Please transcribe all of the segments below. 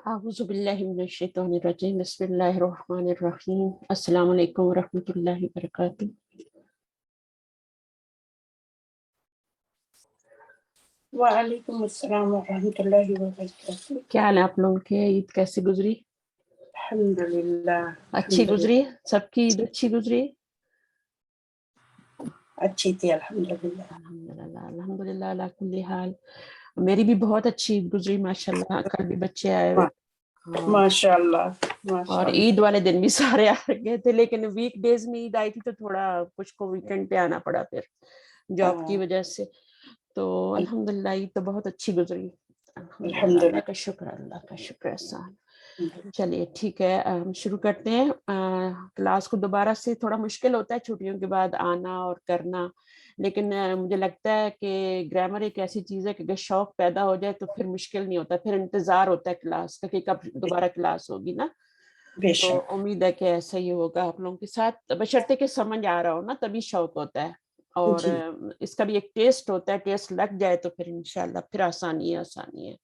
اعوذ باللہ من الشیطان الرجیم بسم اللہ الرحمن الرحیم السلام علیکم ورحمۃ اللہ وبرکاتہ۔ وعلیکم السلام ورحمۃ اللہ وبرکاتہ۔ کیا حال ہے آپ لوگوں کے؟ عید کیسی گزری؟ الحمدللہ اچھی گزری؟ سب کی عید اچھی گزری؟ اچھی تھی الحمدللہ۔ الحمدللہ الحمدللہ علی کل حال۔ میری بھی بہت اچھی عید گزری ماشاءاللہ، کل بھی بچے آئے ہوئے ماشاء اللہ اور ماشاء اللہ۔ عید والے دن بھی سارے آ گئے تھے، لیکن ویک ڈیز میں عید آئی تھی تو تھوڑا کچھ کو ویکینڈ پہ آنا پڑا پھر جاب کی وجہ سے، تو الحمدللہ عید تو بہت اچھی گزری الحمدللہ۔ اللہ کا شکر، اللہ کا شکر احسان۔ چلیے ٹھیک ہے، ہم شروع کرتے ہیں۔ کلاس کو دوبارہ سے تھوڑا مشکل ہوتا ہے چھٹیوں کے بعد آنا اور کرنا، لیکن مجھے لگتا ہے کہ گرامر ایک ایسی چیز ہے کہ اگر شوق پیدا ہو جائے تو پھر مشکل نہیں ہوتا، پھر انتظار ہوتا ہے کلاس کا کہ کب دوبارہ کلاس ہوگی نا۔ بے تو شک امید ہے کہ ایسا ہی ہوگا آپ لوگوں کے ساتھ، بشرطے کہ سمجھ آ رہا ہو نا تبھی شوق ہوتا ہے، اور جی اس کا بھی ایک ٹیسٹ ہوتا ہے، ٹیسٹ لگ جائے تو پھر انشاءاللہ پھر آسانی ہے آسانی ہے۔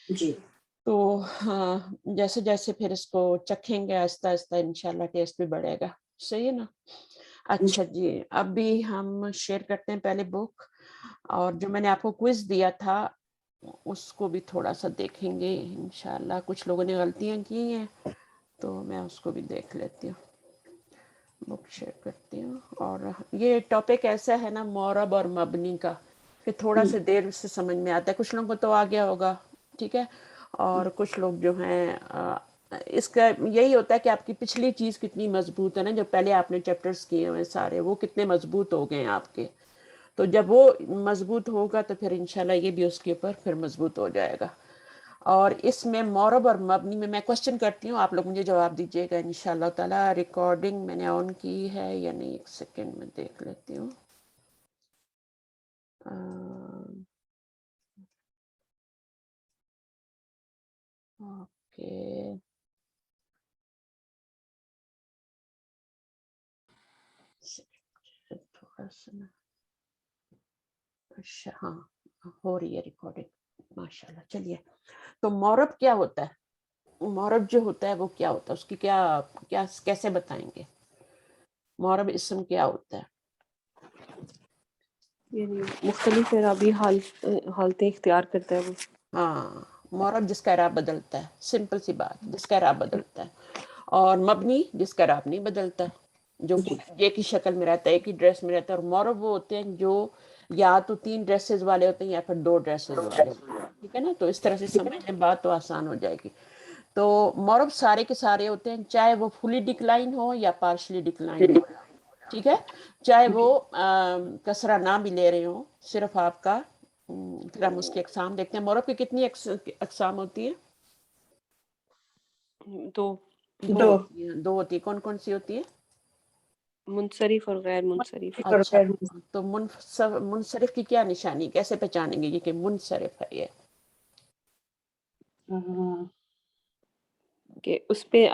جی تو ہاں، جیسے جیسے پھر اس کو چکھیں گے آہستہ آہستہ انشاءاللہ ٹیسٹ بھی بڑھے گا، صحیح ہے نا؟ اچھا جی، اب بھی ہم شیئر کرتے ہیں پہلے بک، اور جو میں نے آپ کو کوئز دیا تھا اس کو بھی تھوڑا سا دیکھیں گے انشاءاللہ۔ کچھ لوگوں نے غلطیاں کی ہیں تو میں اس کو بھی دیکھ لیتی ہوں، بک شیئر کرتی ہوں۔ اور یہ ٹاپک ایسا ہے نا مورب اور مبنی کا کہ تھوڑا سے دیر سے سمجھ میں آتا ہے، کچھ لوگوں کو تو آ گیا ہوگا، ٹھیک ہے، اور کچھ لوگ جو ہیں اس کا یہی ہوتا ہے کہ آپ کی پچھلی چیز کتنی مضبوط ہے نا، جو پہلے آپ نے چیپٹرز کیے ہوئے سارے وہ کتنے مضبوط ہو گئے ہیں آپ کے، تو جب وہ مضبوط ہوگا تو پھر انشاءاللہ یہ بھی اس کے اوپر پھر مضبوط ہو جائے گا۔ اور اس میں مورب اور مبنی میں کوشچن کرتی ہوں، آپ لوگ مجھے جواب دیجیے گا انشاءاللہ تعالی۔ ریکارڈنگ میں نے آن کی ہے یا نہیں، ایک سیکنڈ میں دیکھ لیتی ہوں۔ اوکے، تھوڑا سا نا، اچھا ہاں ہو رہی ہے ریکارڈنگ ماشاءاللہ۔ چلیے، تو مورب کیا ہوتا ہے؟ مورب جو ہوتا ہے وہ کیا ہوتا ہے، اس کی کیا کیسے بتائیں گے؟ مورب اسم کیا ہوتا ہے؟ یعنی مختلف اعرابی حالتیں اختیار کرتا ہے وہ۔ ہاں، مورب جس کا اعراب بدلتا ہے، سمپل سی بات، جس کا اعراب بدلتا ہے۔ اور مبنی جس کا اعراب نہیں بدلتا، جو ایک ہی شکل میں رہتا ہے، ایک ہی ڈریس میں رہتا ہے۔ اور مورب وہ ہوتے ہیں جو یا تو 3 ڈریسز والے ہوتے ہیں یا پھر 2 ڈریسز والے ہوتے ہیں، ٹھیک ہے نا؟ تو اس طرح سے سمجھیں بات تو آسان ہو جائے گی۔ تو مورب سارے کے سارے ہوتے ہیں، چاہے وہ فلی ڈکلائن ہو یا پارشلی ڈکلائن ہو، ٹھیک ہے، چاہے وہ کسرہ نہ بھی لے رہے ہوں، صرف آپ کا پھر ہم اس کی اقسام دیکھتے ہیں۔ مورب کی کتنی اقسام ہوتی ہیں؟ تو دو ہوتی ہیں، 2 ہوتی ہیں۔ کون کون سی ہوتی ہیں؟ منصرف اور غیر منصرف۔ اچھا، تو منصرف کی کیا نشانی، کیسے پہچانیں گے یہ کہ منصرف ہے؟ یہ کہ اس پہ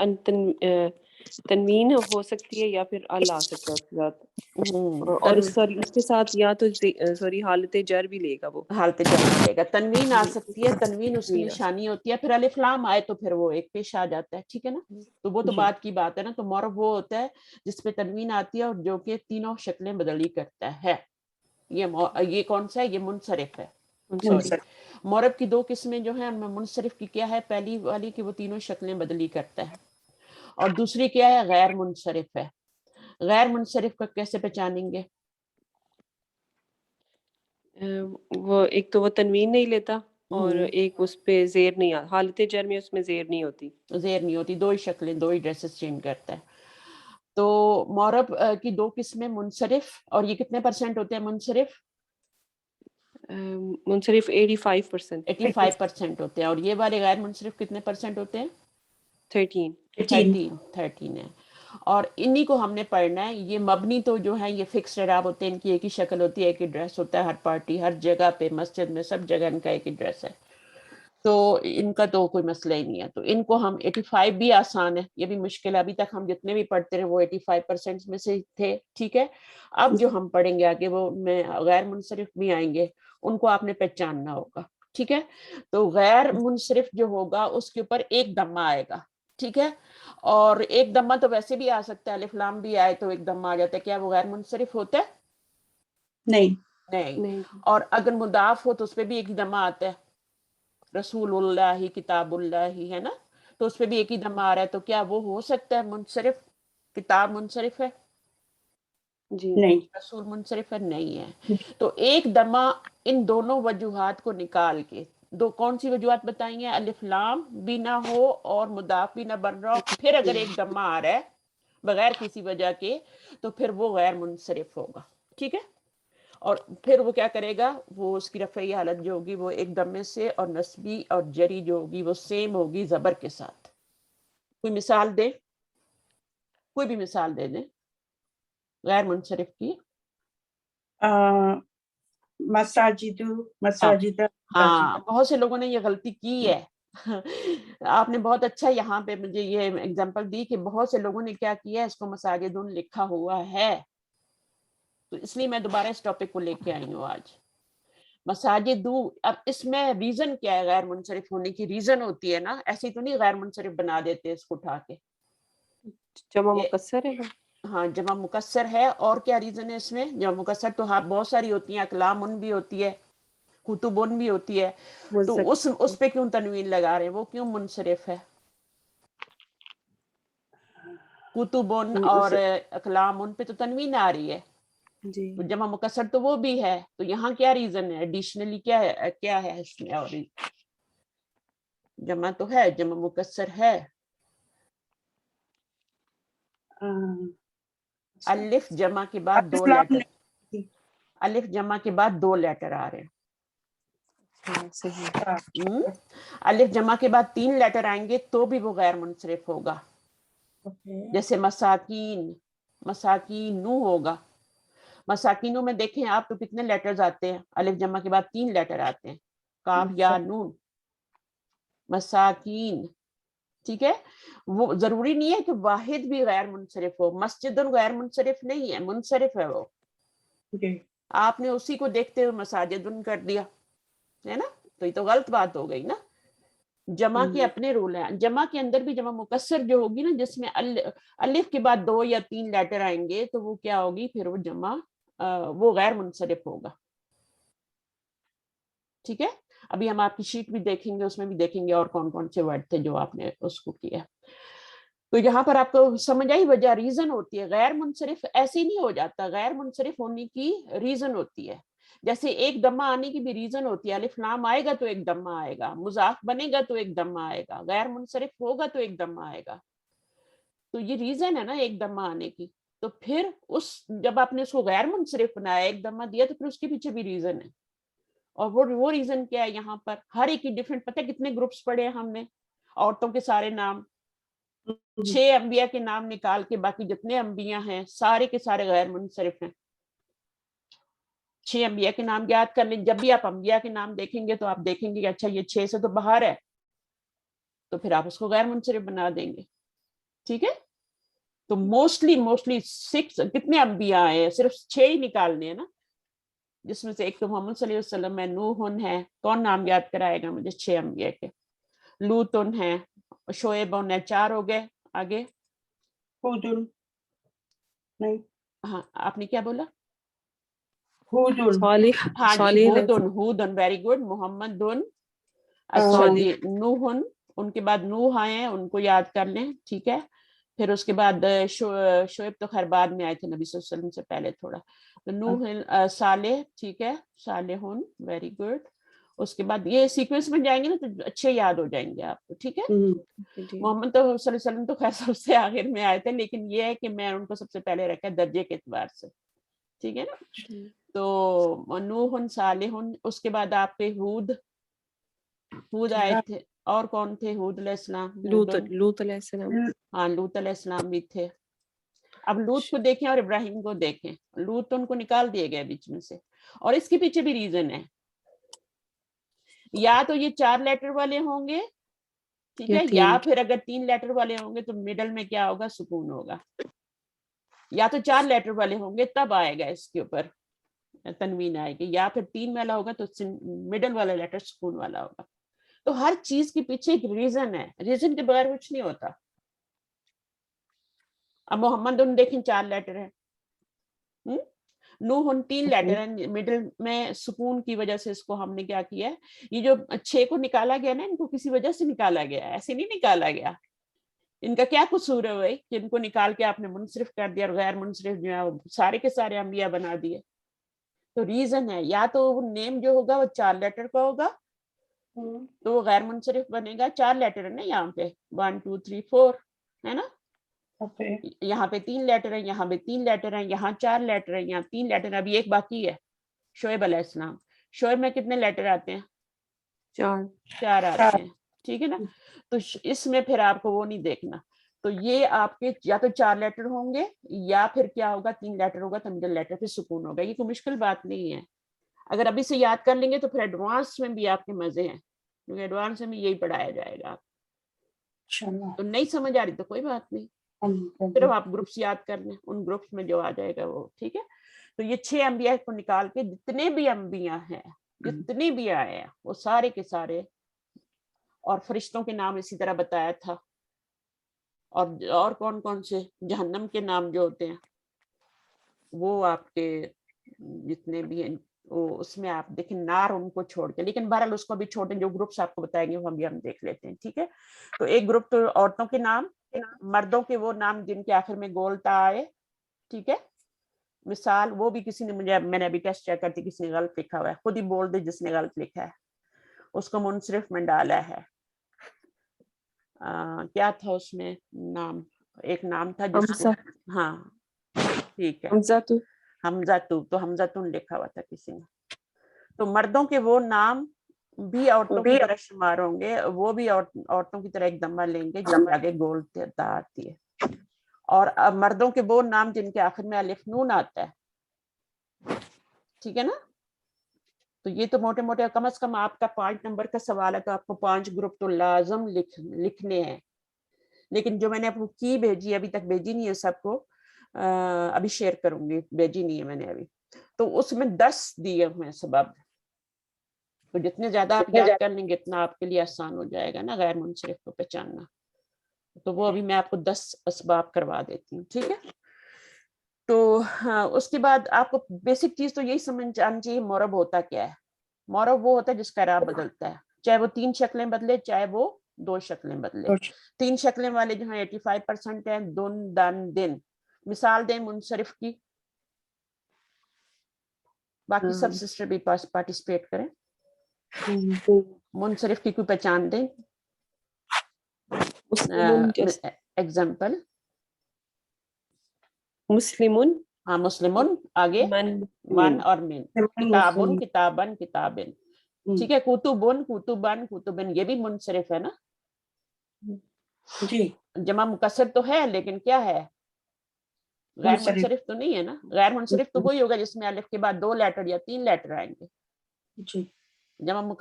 تنوین ہو سکتی ہے یا پھر ال آ سکتا ہے اس کے ساتھ، اور سوری اس کے ساتھ یا تو سوری حالت جر بھی لے گا وہ، حالت جر لے گا، تنوین آ سکتی ہے، تنوین اس کی نشانی ہوتی ہے، پھر الف لام آئے تو پھر وہ ایک پیش آ جاتا ہے، ٹھیک ہے نا؟ تو وہ تو بات کی بات ہے نا۔ تو مورب وہ ہوتا ہے جس پہ تنوین آتی ہے اور جو کہ تینوں شکلیں بدلی کرتا ہے۔ یہ کون سا ہے؟ یہ منصرف ہے۔ سوری، مورب کی 2 قسمیں جو ہیں ان میں منصرف کی کیا ہے؟ پہلی والی کہ وہ تینوں شکلیں بدلی کرتا ہے، اور دوسری کیا ہے؟ غیر منصرف ہے۔ غیر منصرف کا کیسے پہچانیں گے؟ وہ ایک تو وہ تنوین نہیں لیتا، اور ایک اس پہ زیر نہیں آتا، حالت جر میں اس میں زیر نہیں ہوتی، زیر نہیں ہوتی، 2 ہی شکلیں، 2 ہی ڈریسز چینج کرتا ہے۔ تو مورب کی 2 قسمیں، منصرف، اور یہ کتنے % ہوتے ہیں منصرف؟ منصرف 85%۔ 85% ہوتے ہیں، اور یہ والے غیر منصرف کتنے % ہوتے ہیں؟ 13۔ 13 ہے۔ اور انہی کو ہم نے پڑھنا ہے۔ یہ مبنی تو جو ہے یہ فکس اعراب ہوتے ہیں، ان کی ایک ہی شکل ہوتی ہے، ایک ہی ڈریس ہوتا ہے، ہر پارٹی ہر جگہ پہ، مسجد میں سب جگہ ان کا ایک ہی ڈریس ہے، تو ان کا تو کوئی مسئلہ ہی نہیں ہے۔ تو ان کو ہم 85 بھی آسان ہے، یہ بھی مشکل ہے، ابھی تک ہم جتنے بھی پڑھتے رہے وہ 85% میں سے تھے، ٹھیک ہے۔ اب جو ہم پڑھیں گے آگے وہ میں غیر منصرف بھی آئیں گے، ان کو آپ نے پہچاننا ہوگا، ٹھیک ہے. تو غیر منصرف جو ہوگا اس کے اوپر ایک دمہ آئے گا. ٹھیک ہے. اور ایک دمہ تو ویسے بھی آ سکتا ہے, الف لام بھی آئے تو ایک دمہ آ جاتا ہے. کیا وہ غیر منصرف ہوتا ہے؟ نہیں. نہیں. اور اگر مضاف ہو تو اس پہ بھی ایک ہی دمہ آتا ہے, رسول اللہ, کتاب اللہ, ہے نا, تو اس پہ بھی ایک ہی دمہ آ رہا ہے. تو کیا وہ ہو سکتا ہے منصرف؟ کتاب منصرف ہے؟ جی نہیں. رسول منصرف ہے؟ نہیں ہے. تو ایک دمہ ان دونوں وجوہات کو نکال کے, دو کون سی وجوہات بتائیں گے؟ الف لام بھی نہ ہو اور مضاف بھی نہ بن رہا ہو, پھر اگر ایک دمہ آ رہا ہے بغیر کسی وجہ کے, تو پھر وہ غیر منصرف ہوگا. ٹھیک ہے. اور پھر وہ کیا کرے گا, وہ اس کی رفعی حالت جو ہوگی وہ ایک دمے سے, اور نصبی اور جری جو ہوگی وہ سیم ہوگی زبر کے ساتھ. کوئی مثال دے, کوئی بھی مثال دے دیں غیر منصرف کی. مساجد. ہاں, بہت سے لوگوں نے یہ غلطی کی ہے. آپ نے بہت اچھا یہاں پہ مجھے یہ اگزامپل دی کہ بہت سے لوگوں نے کیا کیا ہے, اس کو مساجدن لکھا ہوا ہے. تو اس لیے میں دوبارہ اس ٹاپک کو لے کے آئی ہوں آج. مساجد. اب اس میں ریزن کیا ہے غیر منصرف ہونے کی؟ ریزن ہوتی ہے نا, ایسی تو نہیں غیر منصرف بنا دیتے اس کو اٹھا کے. جمع مکسر ہے. ہاں, جمع مکسر ہے. اور کیا ریزن ہے اس میں؟ جمع مکسر تو ہاں بہت ساری ہوتی ہیں, اقلام ان بھی ہوتی ہے, کتبن بھی ہوتی ہے. تو اس پہ کیوں تنوین لگا رہے ہیں؟ وہ کیوں منصرف ہے؟ کتبن اور اقلام ان پہ تو تنوین آ رہی ہے. جی. جمع مکسر تو وہ بھی ہے. تو یہاں کیا ریزن ہے ایڈیشنلی؟ کیا ہے اس میں؟ اور جمع تو ہے, جمع مکسر ہے. الف جمع کے بعد دو لیٹر, الف جمع کے بعد دو لیٹر آ رہے ہیں. الف جمع کے بعد تین لیٹر آئیں گے تو بھی وہ غیر منصرف ہوگا. جیسے مساکین, مساکینو ہوگا. مساکینوں میں دیکھیں آپ تو کتنے لیٹرز آتے ہیں؟ الف جمع کے بعد تین لیٹر آتے ہیں, کاف یا نون. مساکین. ٹھیک ہے. وہ ضروری نہیں ہے کہ واحد بھی غیر منصرف ہو. مسجد غیر منصرف نہیں ہے, منصرف ہے وہ. آپ نے اسی کو دیکھتے ہوئے مساجد کر دیا ہے نا, تو یہ تو غلط بات ہو گئی نا. جمع کے اپنے رول ہیں. جمع کے اندر بھی جمع مکسر جو ہوگی نا, جس میں الف کے بعد دو یا تین لیٹر آئیں گے, تو وہ کیا ہوگی پھر؟ وہ جمع وہ غیر منصرف ہوگا. ٹھیک ہے. ابھی ہم آپ کی شیٹ بھی دیکھیں گے, اس میں بھی دیکھیں گے اور کون کون سے ورڈ تھے جو آپ نے اس کو کیا. تو یہاں پر آپ کو سمجھ آئی وجہ, ریزن ہوتی ہے. غیر منصرف ایسے ہی نہیں ہو جاتا, غیر منصرف ہونے کی ریزن ہوتی ہے. جیسے ایک دمہ آنے کی بھی ریزن ہوتی ہے. الف لام آئے گا تو ایک دمہ آئے گا, مضاف بنے گا تو ایک دمہ آئے گا, غیر منصرف ہوگا تو ایک دمہ آئے گا. تو یہ ریزن ہے نا ایک دمہ آنے کی. تو پھر جب آپ نے اس کو غیر منصرف بنایا, ایک دمہ دیا, تو پھر اس کے پیچھے بھی ریزن ہے. اور وہ ریزن کیا ہے یہاں پر؟ ہر ایک کی ڈفرینٹ. پتہ ہے کتنے گروپس پڑھے ہم نے عورتوں کے؟ سارے نام 6 انبیاء کے نام نکال کے باقی جتنے انبیاء ہیں سارے کے سارے غیر منصرف ہیں. 6 انبیاء کے نام یاد کر لیں. جب بھی آپ انبیاء کے نام دیکھیں گے تو آپ دیکھیں گے کہ اچھا یہ 6 سے تو باہر ہے, تو پھر آپ اس کو غیر منصرف بنا دیں گے. ٹھیک ہے. تو موسٹلی 6 کتنے انبیاء ہیں؟ صرف 6 ہی نکالنے ہیں نا, جس میں سے ایک تو محمد صلی اللہ علیہ وسلم ہے, نوح ہے. کون نام یاد کرائے گا مجھے 6 انبیاء کے؟ لوط ہے, شعیب ہے. 4 ہو گئے. آگے نہیں, ہاں آپ نے کیا بولا؟ صالح. ہاں جی, صالح. ہود, ویری گڈ. محمد. اچھا جی, نوح, ان کے بعد نوح آئے ہیں, ان کو یاد کر لیں. ٹھیک ہے. پھر اس کے بعد شعیب تو خیر بعد میں آئے تھے نبی صلی اللہ علیہ وسلم سے پہلے تھوڑا. نوح, صالح, ٹھیک ہے, صالحون, ویری گڈ. اس کے بعد یہ سیکوینس میں جائیں گے نا تو اچھے یاد ہو جائیں گے آپ کو. ٹھیک ہے. محمد تو صلی اللہ علیہ وسلم تو خیر سب سے آخر میں آئے تھے, لیکن یہ ہے کہ میں ان کو سب سے پہلے رکھا درجے کے اعتبار سے. ٹھیک ہے نا. تو نوح, صالح, اس کے بعد آپ کے ہود آئے تھے. اور کون تھے؟ ہود علیہ السلام. لوط علیہ السلام. ہاں, لوط علیہ السلام بھی تھے. اب لوط کو دیکھیں اور ابراہیم کو دیکھیں. لوط ان کو نکال دیے گئے بیچ میں سے, اور اس کے پیچھے بھی ریزن ہے. یا تو یہ 4 لیٹر والے ہوں گے, ٹھیک ہے, یا پھر اگر 3 لیٹر والے ہوں گے تو مڈل میں کیا ہوگا؟ سکون ہوگا. یا تو 4 لیٹر والے ہوں گے تب آئے گا اس کے اوپر تنوین آئے گی، یا پھر 3 والا ہوگا تو مڈل والا لیٹر سکون والا ہوگا. تو ہر چیز کے پیچھے ایک ریزن ہے، ریزن کے بغیر کچھ نہیں ہوتا. اب محمد ان دیکھیں 4 لیٹر ہیں، نوح 3 لیٹر ہیں، مڈل میں سکون کی وجہ سے اس کو ہم نے کیا کیا ہے، یہ جو 6 کو نکالا گیا نا، ان کو کسی وجہ سے نکالا گیا، ایسے نہیں نکالا گیا. ان کا کیا قصور ہے بھائی کہ ان کو نکال کے آپ نے منصرف کر دیا، اور غیر منصرف جو ہے سارے کے سارے انبیاء بنا دیے. تو ریزن ہے، یا تو وہ نیم جو ہوگا وہ 4 لیٹر کا ہوگا تو وہ غیر منصرف بنے گا. 4 لیٹر ہے نا یہاں پہ، 1 2 3 4 ہے نا، یہاں پہ 3 لیٹر ہیں، یہاں پہ 3 لیٹر ہیں، یہاں 4 لیٹر ہیں، یہاں 3 لیٹر ہیں. ابھی ایک باقی ہے، شعیب علیہ السلام. شعیب میں کتنے لیٹر آتے ہیں؟ 4 آتے ہیں. ٹھیک ہے نا. تو اس میں پھر آپ کو وہ نہیں دیکھنا. تو یہ آپ کے یا تو 4 لیٹر ہوں گے، یا پھر کیا ہوگا 3 لیٹر ہوگا تو مڈل لیٹر پہ سکون ہوگا. یہ کوئی مشکل بات نہیں ہے، اگر ابھی سے یاد کر لیں گے تو پھر ایڈوانس میں بھی آپ کے مزے ہیں، کیونکہ ایڈوانس میں یہی پڑھایا جائے گا. تو نہیں سمجھ آ رہی تو کوئی بات نہیں، صرف آپ گروپس یاد کر لیں، ان گروپس میں جو آ جائے گا وہ ٹھیک ہے. تو یہ 6 انبیاء کو نکال کے جتنے بھی انبیاء ہیں، جتنے بھی آئے ہیں وہ سارے کے سارے، اور فرشتوں کے نام اسی طرح بتایا تھا، اور کون کون سے جہنم کے نام جو ہوتے ہیں وہ آپ کے جتنے بھی ہیں وہ اس میں آپ دیکھیں نار ان کو چھوڑ کے. لیکن بہرحال اس کو بھی چھوڑیں، جو گروپس آپ کو بتائیں گے وہ ہم دیکھ لیتے ہیں. ٹھیک ہے. تو ایک گروپ تو عورتوں کے نام، مردوں کے وہ نام جن کے آخر میں گول تا آئے. ٹھیک ہے. مثال وہ بھی کسی نے میں نے ابھی ٹیسٹ چیک کرتی، کسی نے غلط لکھا ہوا ہے، خود ہی بول دے جس نے غلط لکھا ہے، اس کو منصرف میں ڈالا ہے. کیا تھا اس میں نام؟ ایک نام تھا جس کو ہاں ٹھیک ہے حمزہ تو حمزہ تن لکھا ہوا تھا کسی نے. تو مردوں کے وہ نام بھی عورتوں کی طرح شمار ہوں گے، وہ بھی عورتوں کی طرح ایک دمہ لیں گے جس میں آگے گول تا آتی ہے. اور اب مردوں کے وہ نام جن کے آخر میں الف نون آتا ہے. ٹھیک ہے نا. تو یہ تو موٹے موٹے کم از کم آپ کا 5 نمبر کا سوال ہے تو آپ کو 5 گروپ تو لازم لکھنے ہیں. لیکن جو میں نے آپ کو کی بھیجی، ابھی تک بھیجی نہیں ہے سب کو، ابھی شیئر کروں گی، بھیجی نہیں ہے میں نے ابھی. تو اس میں 10 دیے ہوئے سبب، تو جتنے زیادہ آپ یاد کر لیں گے اتنا آپ کے لیے آسان ہو جائے گا نا غیر منصرف کو پہچاننا. تو وہ ابھی میں آپ کو 10 اسباب کروا دیتی ہوں. ٹھیک ہے. تو اس کے بعد آپ کو بیسک چیز تو یہی سمجھ آنی چاہیے معرب ہوتا کیا ہے. معرب وہ ہوتا ہے جس کا اعراب بدلتا ہے، چاہے وہ 3 شکلیں بدلے چاہے وہ 2 شکلیں بدلے. 3 شکلیں والے جو ہیں 85% ہیں. دن دن دن مثال دیں منصرف کی، باقی سب سسٹر بھی پارٹیسپیٹ کریں. منصرف کی کوئی پہچان دیں. ایگزامپل مسلمون، ہاں مسلمون، آگے من اور من. کتابن کتابن کتابن. ٹھیک ہے. کتبن کتبن کتبن، یہ بھی منصرف ہے نا جی. جمع مکسر تو ہے لیکن کیا ہے غیر منصرف تو نہیں ہے نا. غیر منصرف تو وہی ہوگا جس میں الف کے بعد 2 لیٹر یا 3 لیٹر آئیں گے. جی.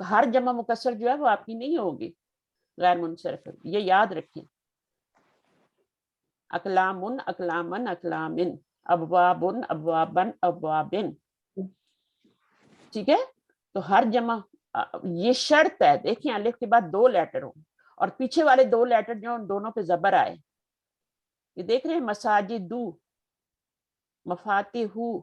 ہر جمع مکسر جو ہے وہ آپ کی نہیں ہوگی، غیر منصرف. یہ یاد رکھیں. اقلامن اقلامن اقلامن، ابوابن ابوابن ابوابن. ٹھیک ہے. تو ہر جمع یہ شرط ہے، دیکھیں الف کے بعد 2 لیٹر ہوں اور پیچھے والے 2 لیٹر جو ان دونوں پہ زبر آئے. یہ دیکھ رہے ہیں مساجدو، مفاتیحو،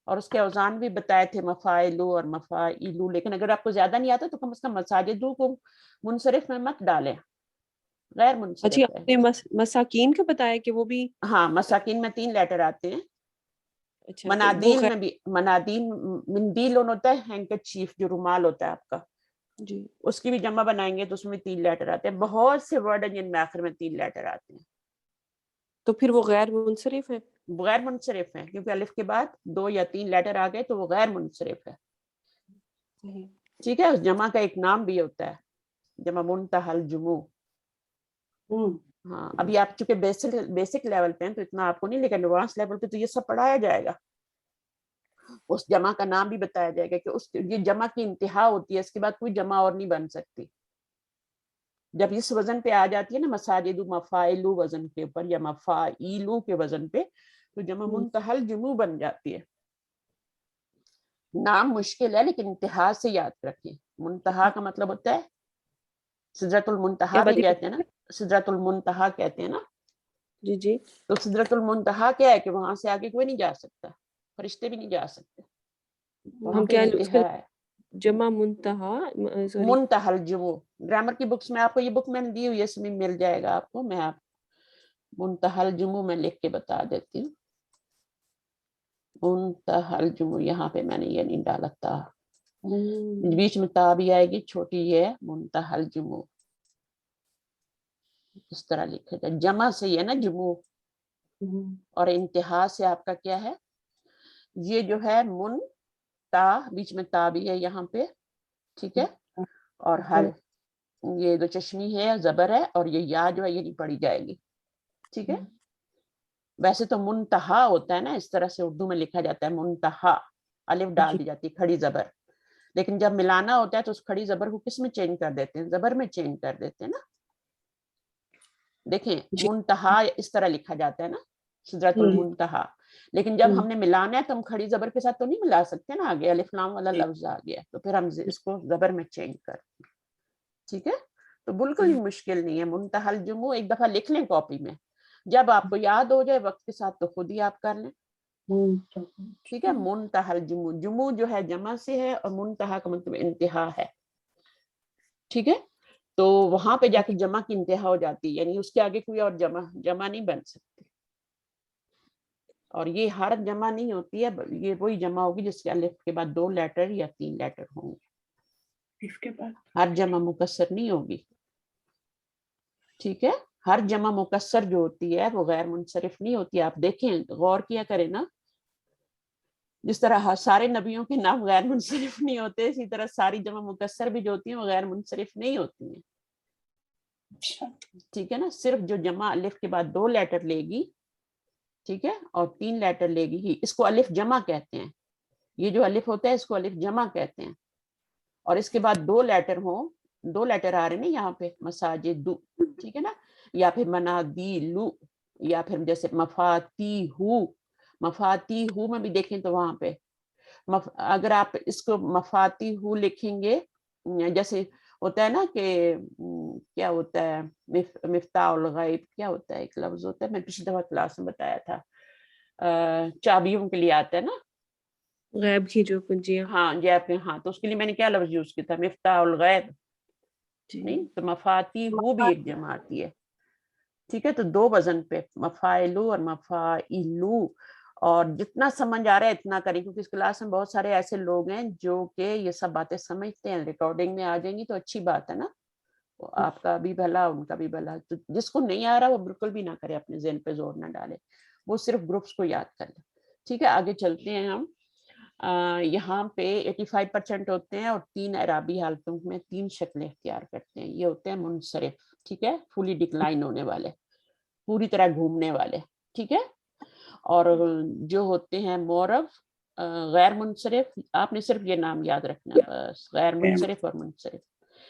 اور اس کے اوزان بھی بتائے تھے مفاعلو اور مفاعلو. لیکن اگر آپ کو زیادہ نہیں آتا تو کم از کم مساجدو کو منصرف میں مت ڈالیں، غیر اچھا منصرف ہے. آپ نے مساکین کا بتایا کہ وہ بھی ہاں مساکین میں 3 لیٹر آتے ہیں. اچھا منادیل میں بھی، منادیل مندیل ہوتا ہے ہینکرچیف جو رومال ہوتا ہے آپ کا، جی اس کی بھی جمع بنائیں گے تو اس میں 3 لیٹر آتے ہیں. بہت سے ورڈ ہیں جن میں آخر میں 3 لیٹر آتے ہیں. تو پھر وہ غیر منصرف ہے؟ غیر منصرف ہے کیونکہ الف کے بعد 2 یا 3 لیٹر آ گئے تو وہ غیر منصرف ہے. ٹھیک ہے. اس جمع کا ایک نام بھی ہوتا ہے، جمع منتہی الجموع. ہاں ابھی آپ چونکہ بیسک لیول پہ ہیں تو اتنا آپ کو نہیں، لیکن ایڈوانس لیول پہ تو یہ سب پڑھایا جائے گا. اس جمع کا نام بھی بتایا جائے گا کہ یہ جمع کی انتہا ہوتی ہے، اس کے بعد کوئی جمع اور نہیں بن سکتی. جب اس وزن پہ آ جاتی ہے نا مساجد مفاعلو وزن کے اوپر یا مفاعیلو کے وزن پہ، تو جمع منتہی الجموع بن جاتی ہے. نام مشکل ہے لیکن انتہا سے یاد رکھیں. منتہا کا مطلب ہوتا ہے سدرۃ المنتہا بھی کہتے ہیں نا, سدرۃ المنتہا کہتے ہیں نا. جی جی. تو سدرۃ المنتہا کیا ہے کہ وہاں سے آگے کوئی نہیں جا سکتا, فرشتے بھی نہیں جا سکتے, وہاں ہم پہ کیا اس کا انتہا ہے. جمع منتہا, سوری, منتہا الجموع, گرامر کی بکس میں آپ کو یہ بک میں نے دی ہوئی ہے, اس میں مل جائے گا آپ کو. میں آپ منتہا الجموع میں لکھ کے بتا دیتی ہوں. منتہا الجموع, یہاں پہ میں نے یہ نہیں ڈالا تھا, بیچ میں تا بھی آئے گی چھوٹی, یہ ہے منتہا الجموع. اس طرح لکھا جائے, جمع سے یہ نا جموع, اور انتہا سے آپ کا کیا ہے, یہ جو ہے من تا, بیچ میں تا بھی ہے یہاں پہ, ٹھیک ہے, اور حل, یہ دو چشمی ہے زبر ہے, اور یہ یا جو ہے یہ نہیں پڑھی جائے گی, ٹھیک ہے. ویسے تو منتہا ہوتا ہے نا, اس طرح سے اردو میں لکھا جاتا ہے منتہا, الف ڈال دی جاتی ہے کھڑی زبر, لیکن جب ملانا ہوتا ہے تو اس کھڑی زبر کو کس میں چینج کر دیتے ہیں, زبر میں چینج کر دیتے ہیں نا. دیکھیں منتہا اس طرح لکھا جاتا ہے نا, سدرۃ المنتہا, لیکن جب ہم نے ملانا ہے تو ہم کھڑی زبر کے ساتھ تو نہیں ملا سکتے نا, آگے الف لام والا لفظ آ گیا, تو پھر ہم اس کو زبر میں چینج کرتے ہیں, ٹھیک ہے. تو بالکل ہی مشکل نہیں ہے. منتہا الجموع ایک دفعہ لکھ لیں کاپی میں, جب آپ کو یاد ہو جائے وقت کے ساتھ تو خود ہی آپ کر لیں, ٹھیک ہے. منتہا الجموع, جموع جو ہے جمع سے ہے, اور منتہا کا مطلب انتہا ہے, ٹھیک ہے. تو وہاں پہ جا کے جمع کی انتہا ہو جاتی ہے, یعنی اس کے آگے کوئی اور جمع نہیں بن سکتی. اور یہ ہر جمع نہیں ہوتی ہے, یہ وہی جمع ہوگی جس کے الف کے بعد 2 لیٹر یا 3 لیٹر ہوں گے. ہر جمع مکسر نہیں ہوگی, ٹھیک ہے. ہر جمع مکسر جو ہوتی ہے وہ غیر منصرف نہیں ہوتی. آپ دیکھیں, غور کیا کریں نا, جس طرح سارے نبیوں کے نام غیر منصرف نہیں ہوتے, اسی طرح ساری جمع مکسر بھی جو ہوتی ہیں وہ غیر منصرف نہیں ہوتی ہیں, ٹھیک ہے نا. صرف جو جمع الف کے بعد 2 لیٹر لے گی, ٹھیک ہے, اور 3 لیٹر لے گی, اس کو الف جمع کہتے ہیں. یہ جو الف ہوتا ہے اس کو الف جمع کہتے ہیں, اور اس کے بعد 2 لیٹر ہوں, 2 لیٹر آ رہے ہیں یہاں پہ, مساجد, ٹھیک ہے نا, یا پھر منادیلو, یا پھر جیسے مفاتیحو, مفاتیحو میں بھی دیکھیں تو وہاں پہ اگر آپ اس کو مفاتیحو لکھیں گے, جیسے ہوتا ہے نا کہ کیا ہوتا ہے مفتاح الغیب, کیا ہوتا ہے ایک لفظ ہوتا ہے, میں پچھلی دفعہ کلاس میں بتایا تھا, چابیوں کے لیے آتا ہے نا, غیب کی جو کنجیاں, ہاں جی, ہاں, تو اس کے لیے میں نے کیا لفظ یوز کیا تھا, مفتاح الغیب, نہیں تو مفاتیحو بھی ایک جمع آتی ہے, ٹھیک ہے. تو 2 وزن پہ, مفاعلو اور مفاعلو, اور جتنا سمجھ آ رہا ہے اتنا کریں, کیونکہ اس کلاس میں بہت سارے ایسے لوگ ہیں جو کہ یہ سب باتیں سمجھتے ہیں, ریکارڈنگ میں آ جائیں گی تو اچھی بات ہے نا, آپ کا بھی بھلا ان کا بھی بھلا. تو جس کو نہیں آ رہا وہ بالکل بھی نہ کرے, اپنے ذہن پہ زور نہ ڈالے, وہ صرف گروپس کو یاد کر لیں, ٹھیک ہے. آگے چلتے ہیں ہم. یہاں پہ 85% ہوتے ہیں, اور 3 اعرابی حالتوں میں 3 شکلیں اختیار کرتے ہیں. یہ ہوتے ہیں منصرف, ٹھیک ہے, فلی ڈکلائن ہونے والے, پوری طرح گھومنے والے, ٹھیک ہے. اور جو ہوتے ہیں مورب, غیر منصرف, آپ نے صرف یہ نام یاد رکھنا بس, غیر منصرف اور منصرف,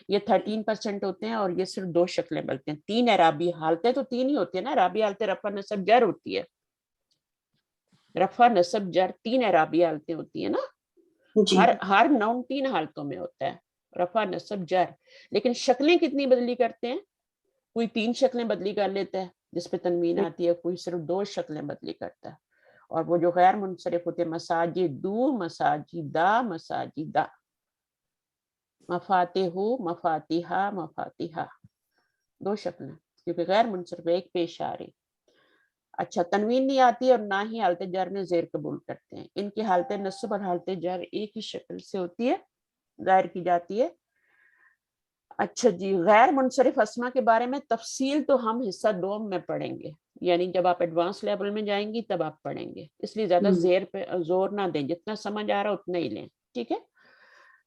یہ 13% ہوتے ہیں, اور یہ صرف 2 شکلیں بلتے ہیں. 3 اعرابی حالتیں تو 3 ہی ہوتی ہیں نا, اعرابی حالتیں رفع نصب جر ہوتی ہے, رفع نصب جر 3 اعرابی حالتیں ہوتی ہیں نا, ہر نون 3 حالتوں میں ہوتا ہے, رفع نصب جر. لیکن شکلیں کتنی بدلی کرتے ہیں, کوئی 3 شکلیں بدلی کر لیتا ہے جس پہ تنوین آتی ہے, کوئی صرف 2 شکلیں بدلی کرتا ہے. اور وہ جو غیر منصرف ہوتے ہیں, مساجدو, مساجدہ, مساجدہ, مفاتیحو, مفاتیحہ, مفاتیحہ, 2 شکلیں, کیونکہ غیر منصرف ایک پیش آ رہی. اچھا, تنوین نہیں آتی اور نہ ہی حالت جر میں زیر قبول کرتے ہیں. ان کی حالت نصب اور حالت جر ایک ہی شکل سے ہوتی ہے, ظاہر کی جاتی ہے. اچھا جی, غیر منصرف اسما کے بارے میں تفصیل تو ہم حصہ 2 میں پڑھیں گے, یعنی جب آپ ایڈوانس لیول میں جائیں گی تب آپ پڑھیں گے, اس لیے زیادہ زیر پہ زور نہ دیں, جتنا سمجھ آ رہا اتنا ہی لیں, ٹھیک ہے.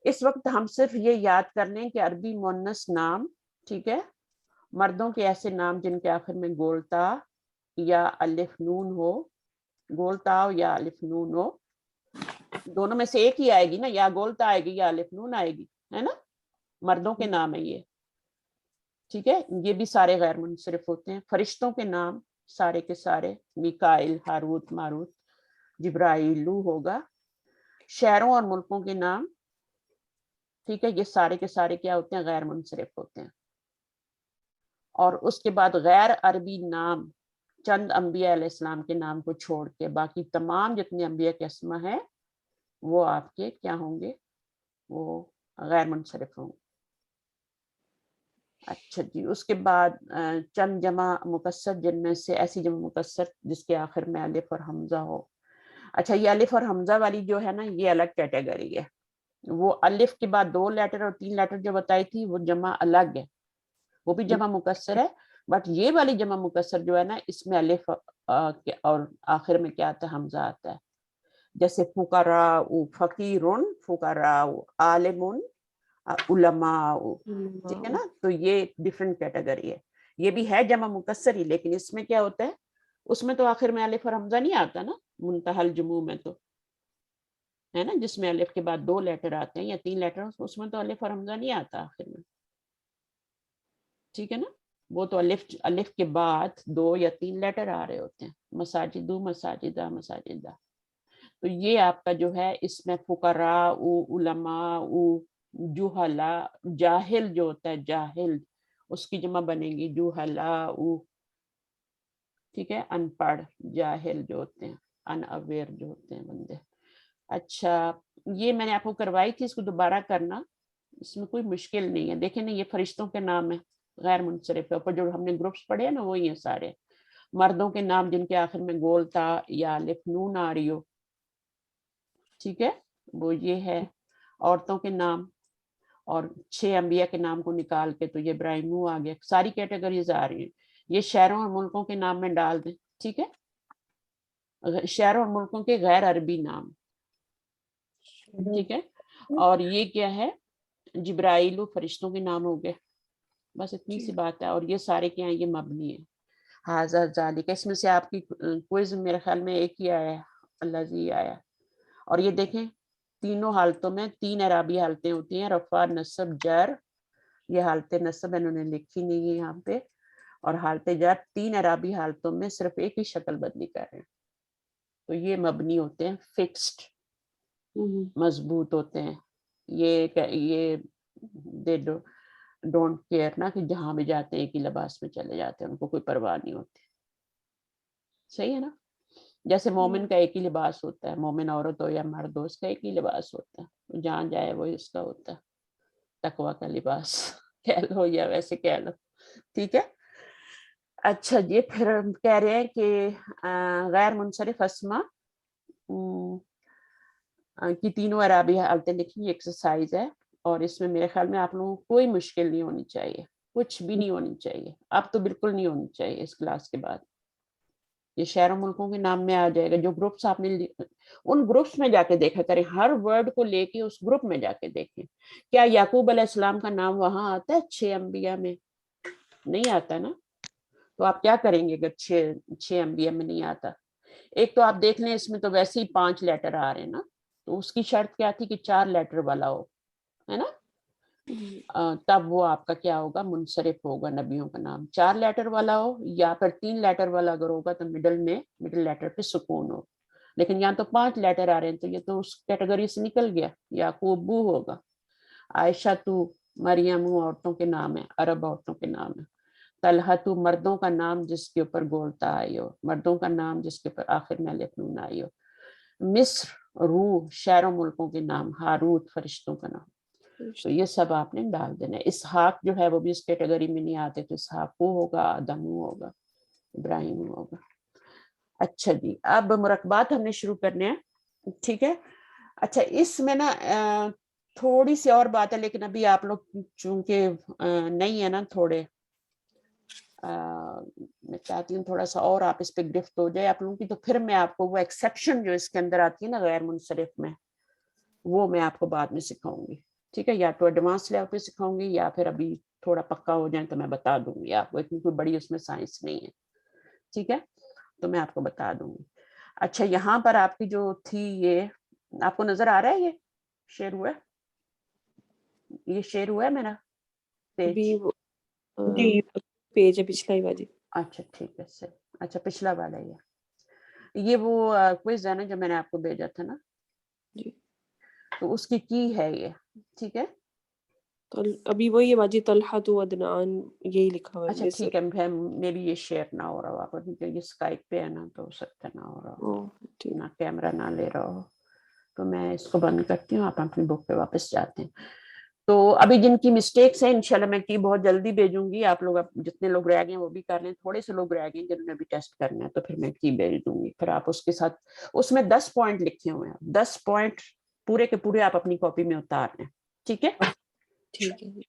اس وقت ہم صرف یہ یاد کر لیں کہ عربی مؤنث نام, ٹھیک ہے, مردوں کے ایسے نام جن کے آخر میں گولتا یا الف نون ہو, گولتا یا الف نون ہو, دونوں میں سے ایک ہی آئے گی نا, یا گولتا آئے گی یا الف نون آئے گی, ہے نا, مردوں کے نام ہے یہ, ٹھیک ہے. یہ بھی سارے غیر منصرف ہوتے ہیں. فرشتوں کے نام سارے کے سارے, میکائیل, ہاروت, ماروت, جبرائیلو ہوگا, شہروں اور ملکوں کے نام، ٹھیک ہے، یہ سارے کے سارے کیا ہوتے ہیں؟ غیر منصرف ہوتے ہیں. اور اس کے بعد غیر عربی نام، چند انبیاء علیہ السلام کے نام کو چھوڑ کے باقی تمام جتنے انبیاء کے اسما ہیں وہ آپ کے کیا ہوں گے؟ وہ غیر منصرف ہوں گے. اچھا جی، اس کے بعد چند جمع مکسر، جن میں سے ایسی جمع مکسر جس کے آخر میں الف اور حمزہ ہو. اچھا، یہ الف اور حمزہ والی جو ہے نا یہ الگ کیٹیگری ہے. وہ الف کے بعد 2 لیٹر اور 3 لیٹر جو بتائی تھی وہ جمع الگ ہے، وہ بھی جمع مکسر ہے. بٹ یہ والی جمع مکسر جو ہے نا اس میں الف اور آخر میں کیا آتا ہے؟ حمزہ آتا ہے. جیسے فقراء، فقیرن، فقراء، عالمن، علماء، ٹھیک ہے نا. تو یہ ڈفرینٹ کیٹیگری ہے. یہ بھی ہے جمع مکسر ہی، لیکن اس میں کیا ہوتا ہے؟ اس میں تو آخر میں الف اور حمزہ نہیں آتا نا. منتہی الجموع میں تو ہے نا، جس میں الف کے بعد 2 لیٹر آتے ہیں یا 3 لیٹر، اس میں تو الف اور حمزہ نہیں آتا آخر میں. ٹھیک ہے نا، وہ تو الف کے بعد 2 یا 3 لیٹر آ رہے ہوتے ہیں. مساجدو، مساجدہ، مساجدہ. تو یہ آپ کا جو ہے اس میں فقراء، علماء، جہلاء، جاہل جو ہوتا ہے جاہل اس کی جمع بنے گی جہلاء. ٹھیک ہے، ان پڑھ، جاہل جو ہوتے ہیں، ان اویئر جو ہوتے ہیں بندے. اچھا، یہ میں نے آپ کو کروائی تھی، اس کو دوبارہ کرنا، اس میں کوئی مشکل نہیں ہے. دیکھیں نا، یہ فرشتوں کے نام ہے غیر منصرف ہے. اوپر جو ہم نے گروپس پڑھے ہیں نا وہی ہیں سارے. مردوں کے نام جن کے آخر میں گول تا یا الف نون آ رہی ہو، ٹھیک ہے، وہ یہ ہے. عورتوں کے نام، اور 6 انبیاء کے نام کو نکال کے تو یہ ابراہیم آ گیا. ساری کیٹیگریز آ رہی ہیں. یہ شہروں اور ملکوں کے نام میں ڈال دیں. ٹھیک ہے، شہروں اور ملکوں کے غیر عربی نام. ٹھیک ہے، اور یہ کیا ہے؟ جبرائیل، فرشتوں کے نام ہو گئے. بس اتنی سی بات ہے. اور یہ سارے کیا ہیں؟ یہ مبنی ہے. حاذا ذالک، اس میں سے آپ کی کوئز میرے خیال میں ایک ہی آیا ہے، اللہ جی آیا. اور یہ دیکھیں تینوں حالتوں میں 3 اعرابی حالتیں ہوتی ہیں، رفع، نصب، جر. یہ حالت نصب انہوں نے لکھی نہیں ہے یہاں پہ. اور حالت جر 3 اعرابی حالتوں میں صرف ایک ہی شکل بدلی کر رہے ہیں. تو یہ مبنی ہوتے ہیں، فکسڈ، مضبوط ہوتے ہیں. یہ دے ڈونٹ کیئر نا کہ جہاں بھی جاتے ہیں ایک ہی لباس میں چلے جاتے ہیں، ان کو کوئی پرواہ نہیں ہوتی. صحیح ہے نا. جیسے مومن کا ایک ہی لباس ہوتا ہے، مومن عورت ہو یا مرد ہو اس کا ایک ہی لباس ہوتا ہے، جہاں جائے وہ اس کا ہوتا ہے، تقویٰ کا لباس کہہ لو یا ویسے کہہ لو. ٹھیک ہے. اچھا جی، پھر کہہ رہے ہیں کہ غیر منصرف اسما کی تینوں اعرابی حالتیں لکھیں. ایکسرسائز ہے، اور اس میں میرے خیال میں آپ لوگوں کو کوئی مشکل نہیں ہونی چاہیے، کچھ بھی نہیں ہونی چاہیے. اب تو بالکل نہیں ہونی چاہیے اس کلاس کے بعد. یہ شہروں ملکوں کے نام میں آ جائے گا. جو گروپس آپ نے ان گروپس میں جا کے دیکھا کریں، ہر ورڈ کو لے کے اس گروپ میں جا کے دیکھیں. کیا یعقوب علیہ السلام کا نام وہاں آتا ہے 6 انبیاء میں؟ نہیں آتا نا. تو آپ کیا کریں گے اگر 6 انبیاء میں نہیں آتا؟ ایک تو آپ دیکھ لیں اس میں تو ویسے ہی 5 لیٹر آ رہے ہیں نا. تو اس کی شرط کیا تھی کہ 4 لیٹر والا ہو، ہے نا. تب وہ آپ کا کیا ہوگا؟ منصرف ہوگا. نبیوں کا نام 4 لیٹر والا ہو، یا پھر 3 لیٹر والا اگر ہوگا تو مڈل لیٹر پہ سکون ہو. لیکن یہاں تو 5 لیٹر آ رہے ہیں تو یہ تو اس کیٹیگری سے نکل گیا. یعقوب ہوگا. عائشہ تو، مریم عورتوں کے نام ہے، عرب عورتوں کے نام ہے. طلحہ تو مردوں کا نام جس کے اوپر گولتا آئی ہو، مردوں کا نام جس کے اوپر آخر میں الف نون آئی ہو. مصر، روح شہروں ملکوں کے نام. ہاروت فرشتوں کا نام. تو یہ سب آپ نے ڈال دینا. اسحاق جو ہے وہ بھی اس کیٹیگری میں نہیں آتے، تو اسحاق ہوگا، آدم ہوگا، ابراہیم ہوگا. اچھا جی، اب مرکبات ہم نے شروع کرنے ہیں. ٹھیک ہے. اچھا، اس میں نا تھوڑی سی اور بات ہے، لیکن ابھی آپ لوگ چونکہ نہیں ہے نا تھوڑے، میں چاہتی ہوں تھوڑا سا اور آپ اس پہ گرفت ہو جائے آپ لوگوں کی. تو پھر میں آپ کو وہ ایکسیپشن جو اس کے اندر آتی ہے نا غیر منصرف میں، وہ میں آپ کو بعد میں سکھاؤں گی. ٹھیک ہے، یا تو ایڈوانس لیول پہ سکھاؤں گی، یا پھر ابھی تھوڑا پکا ہو جائیں تو میں بتا دوں گی آپ کو. اتنی کوئی بڑی اس میں سائنس نہیں ہے. ٹھیک ہے، تو میں آپ کو بتا دوں گی. اچھا، یہاں پر آپ کی جو تھی، یہ آپ کو نظر آ رہا ہے؟ یہ شیئر ہوا ہے؟ یہ شیئر ہوا ہے میرا پیج؟ پیج ہے پچھلا ہی والی. اچھا ٹھیک ہے، صحیح. اچھا، پچھلا والا یہ وہ کوئز ہے نا جو میں نے آپ کو بھیجا تھا نا. جی تو اس کی ہے یہ. ٹھیک ہے, ابھی وہی ہے باجی طلحۃ و عدنان یہی لکھا ہوا ہے. اچھا ٹھیک ہے, میں بھی یہ شیئر نہ ہو رہا ہو آپ کیونکہ یہ اسکائپ پہ ہے نا, تو ہو سکتا نہ ہو رہا ہو, ٹھیک. نہ کیمرہ نہ لے رہا ہو. تو میں اس کو بند کرتی ہوں, آپ اپنی بک پہ واپس جاتے ہیں. تو ابھی جن کی مسٹیکس ہیں انشاءاللہ میں کی بہت جلدی بھیجوں گی. آپ لوگ جتنے لوگ رہ گئے وہ بھی کر لیں, تھوڑے سے لوگ رہ گئے جنہوں نے بھی ٹیسٹ کرنا ہے تو پھر میں کی بھیج دوں گی. پھر آپ اس کے ساتھ, اس میں 10 پوائنٹ لکھے ہوئے ہیں, 10 پوائنٹ پورے کے پورے آپ اپنی کاپی میں اتار لیں. ٹھیک ہے, ٹھیک ہے.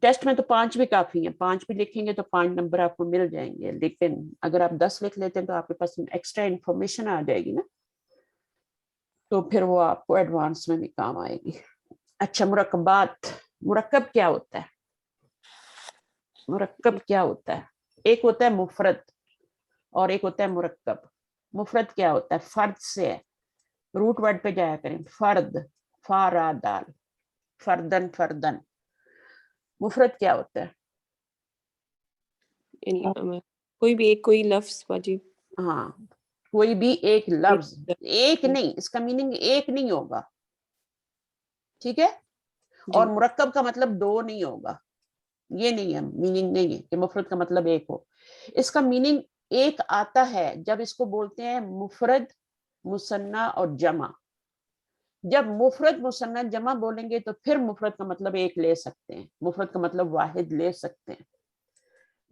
ٹیسٹ میں تو 5 بھی کافی ہیں, 5 بھی لکھیں گے تو 5 نمبر آپ کو مل جائیں گے. لیکن اگر آپ 10 لکھ لیتے ہیں تو آپ کے پاس ایکسٹرا انفارمیشن آ جائے گی نا, تو پھر وہ آپ کو ایڈوانس میں بھی کام آئے گی. اچھا, مرکبات. مرکب کیا ہوتا ہے؟ مرکب کیا ہوتا ہے؟ ایک ہوتا ہے مفرد اور ایک ہوتا ہے مرکب. مفرد کیا ہوتا ہے؟ فرد سے ہے. روٹ ورڈ پہ جایا کریں, فرد, فا را دال, فردن فردن. مفرد کیا ہوتا ہے؟ کوئی بھی ایک کوئی لفظ باجی. ہاں, کوئی بھی ایک لفظ. ایک نہیں, اس کا میننگ ایک نہیں ہوگا. ٹھیک ہے, اور مرکب کا مطلب 2 نہیں ہوگا. یہ نہیں ہے, میننگ نہیں ہے کہ مفرد کا مطلب ایک ہو. اس کا میننگ ایک آتا ہے جب اس کو بولتے ہیں مفرد, مثنیٰ اور جمع. جب مفرد مثنیٰ جمع بولیں گے تو پھر مفرد کا مطلب ایک لے سکتے ہیں, مفرد کا مطلب واحد لے سکتے ہیں.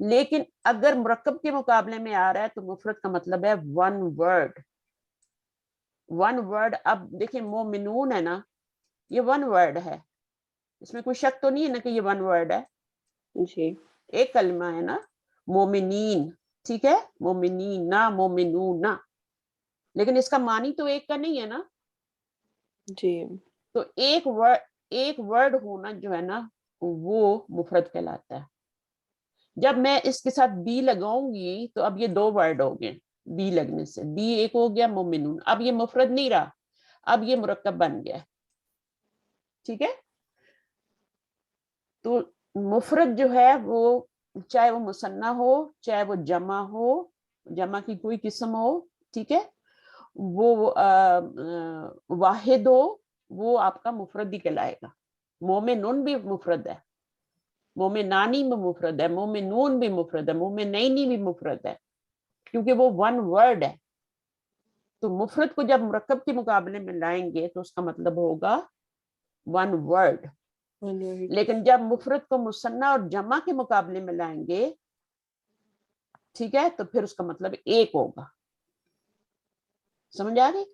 لیکن اگر مرکب کے مقابلے میں آ رہا ہے تو مفرد کا مطلب ہے ون ورڈ. One word. اب دیکھیں مومنون ہے نا, یہ ون ورڈ ہے, اس میں کوئی شک تو نہیں ہے نا کہ یہ ون ورڈ ہے. جی, ایک کلمہ ہے نا, مومنین. ٹھیک ہے, مومنین نہ مومنون نہ, لیکن اس کا معنی تو ایک کا نہیں ہے نا. جی, تو ایک ورڈ ہونا جو ہے نا وہ مفرد کہلاتا ہے. جب میں اس کے ساتھ بی لگاؤں گی تو اب یہ 2 ورڈ ہو گئے. بی لگنے سے بی ایک ہو گیا, مومنون. اب یہ مفرد نہیں رہا, اب یہ مرکب بن گیا. ٹھیک ہے, تو مفرد جو ہے وہ چاہے وہ مثنیٰ ہو چاہے وہ جمع ہو, جمع کی کوئی قسم ہو, ٹھیک ہے, وہ واحد ہو, وہ آپ کا مفرد ہی کہلائے گا. مومنون بھی مفرد ہے, مومنانی بھی مفرد ہے, مومنون بھی مفرد ہے, مومنینی بھی مفرد ہے, کیونکہ وہ ون ورڈ ہے. تو مفرد کو جب مرکب کے مقابلے میں لائیں گے تو اس کا مطلب ہوگا ون ورڈ. لیکن جب مفرد کو مثنیٰ اور جمع کے مقابلے میں لائیں گے, ٹھیک ہے, تو پھر اس کا مطلب ایک ہوگا. سمجھ آ گئی؟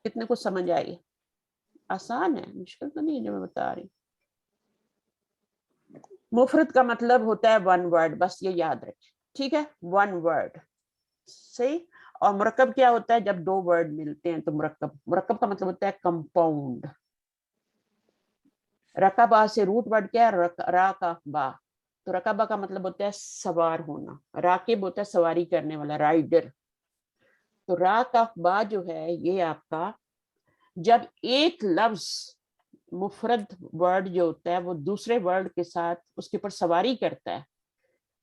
کتنے کو سمجھ آئی؟ آسان ہے, مشکل تو نہیں ہے جو میں بتا رہی. مفرد کا مطلب ہوتا ہے ون ورڈ, بس یہ یاد رکھیں. ٹھیک ہے, ون ورڈ. صحیح. اور مرکب کیا ہوتا ہے؟ جب 2 ورڈ ملتے ہیں تو مرکب کا مطلب ہوتا ہے کمپاؤنڈ. رکبہ سے روٹ ورڈ کیا ہے؟ راکبہ. تو رکبہ کا مطلب ہوتا ہے سوار ہونا. راکب ہوتا ہے سواری کرنے والا, رائڈر. تو راکبہ جو ہے یہ آپ کا, جب ایک لفظ مفرد ورڈ جو ہوتا ہے وہ دوسرے ورڈ کے ساتھ اس کے اوپر سواری کرتا ہے,